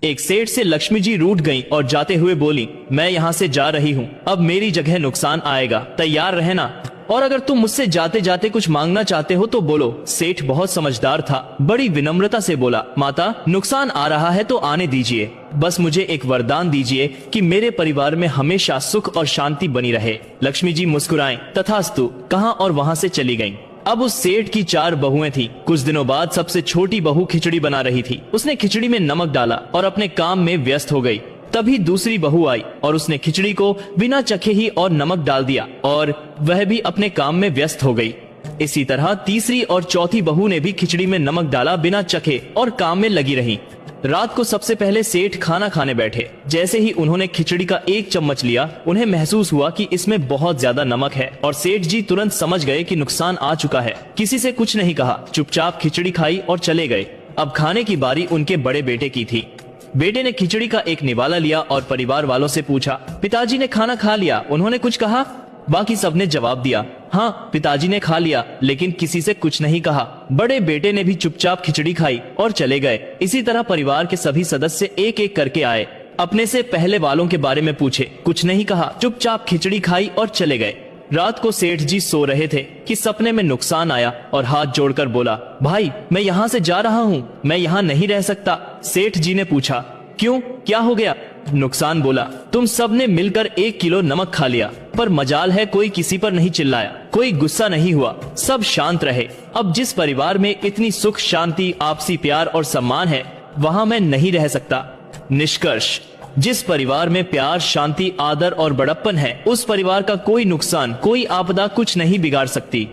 एक सेठ से लक्ष्मी जी रूठ गईं और जाते हुए बोली, मैं यहाँ से जा रही हूँ, अब मेरी जगह नुकसान आएगा, तैयार रहना। और अगर तुम मुझसे जाते जाते कुछ मांगना चाहते हो तो बोलो। सेठ बहुत समझदार था, बड़ी विनम्रता से बोला, माता नुकसान आ रहा है तो आने दीजिए, बस मुझे एक वरदान दीजिए कि मेरे परिवार में हमेशा सुख और शांति बनी रहे। लक्ष्मी जी मुस्कुराएं, तथास्तु कहा और वहाँ से चली गईं। अब उस सेठ की 4 बहुएं थी। कुछ दिनों बाद सबसे छोटी बहू खिचड़ी बना रही थी। उसने खिचड़ी में नमक डाला और अपने काम में व्यस्त हो गई। तभी दूसरी बहू आई और उसने खिचड़ी को बिना चखे ही और नमक डाल दिया और वह भी अपने काम में व्यस्त हो गई। इसी तरह तीसरी और चौथी बहू ने भी खिचड़ी में नमक डाला बिना चखे और काम में लगी रही। रात को सबसे पहले सेठ खाना खाने बैठे। जैसे ही उन्होंने खिचड़ी का 1 चम्मच लिया, उन्हें महसूस हुआ कि इसमें बहुत ज्यादा नमक है और सेठ जी तुरंत समझ गए कि नुकसान आ चुका है। किसी से कुछ नहीं कहा, चुपचाप खिचड़ी खाई और चले गए। अब खाने की बारी उनके बड़े बेटे की थी। बेटे ने खिचड़ी का एक निवाला लिया और परिवार वालों से पूछा, पिताजी ने खाना खा लिया, उन्होंने कुछ कहा? बाकी सबने जवाब दिया, हाँ पिताजी ने खा लिया, लेकिन किसी से कुछ नहीं कहा। बड़े बेटे ने भी चुपचाप खिचड़ी खाई और चले गए। इसी तरह परिवार के सभी सदस्य एक एक करके आए, अपने से पहले वालों के बारे में पूछे, कुछ नहीं कहा, चुपचाप खिचड़ी खाई और चले गए। रात को सेठ जी सो रहे थे कि सपने में नुकसान आया और हाथ जोड़कर बोला, भाई मैं यहाँ से जा रहा हूँ, मैं यहाँ नहीं रह सकता। सेठ जी ने पूछा, क्यों, क्या हो गया? नुकसान बोला, तुम सबने मिलकर 1 किलो नमक खा लिया, पर मजाल है कोई किसी पर नहीं चिल्लाया, कोई गुस्सा नहीं हुआ, सब शांत रहे। अब जिस परिवार में इतनी सुख शांति आपसी प्यार और सम्मान है, वहाँ मैं नहीं रह सकता। निष्कर्ष, जिस परिवार में प्यार शांति आदर और बड़प्पन है, उस परिवार का कोई नुकसान कोई आपदा कुछ नहीं बिगाड़ सकती।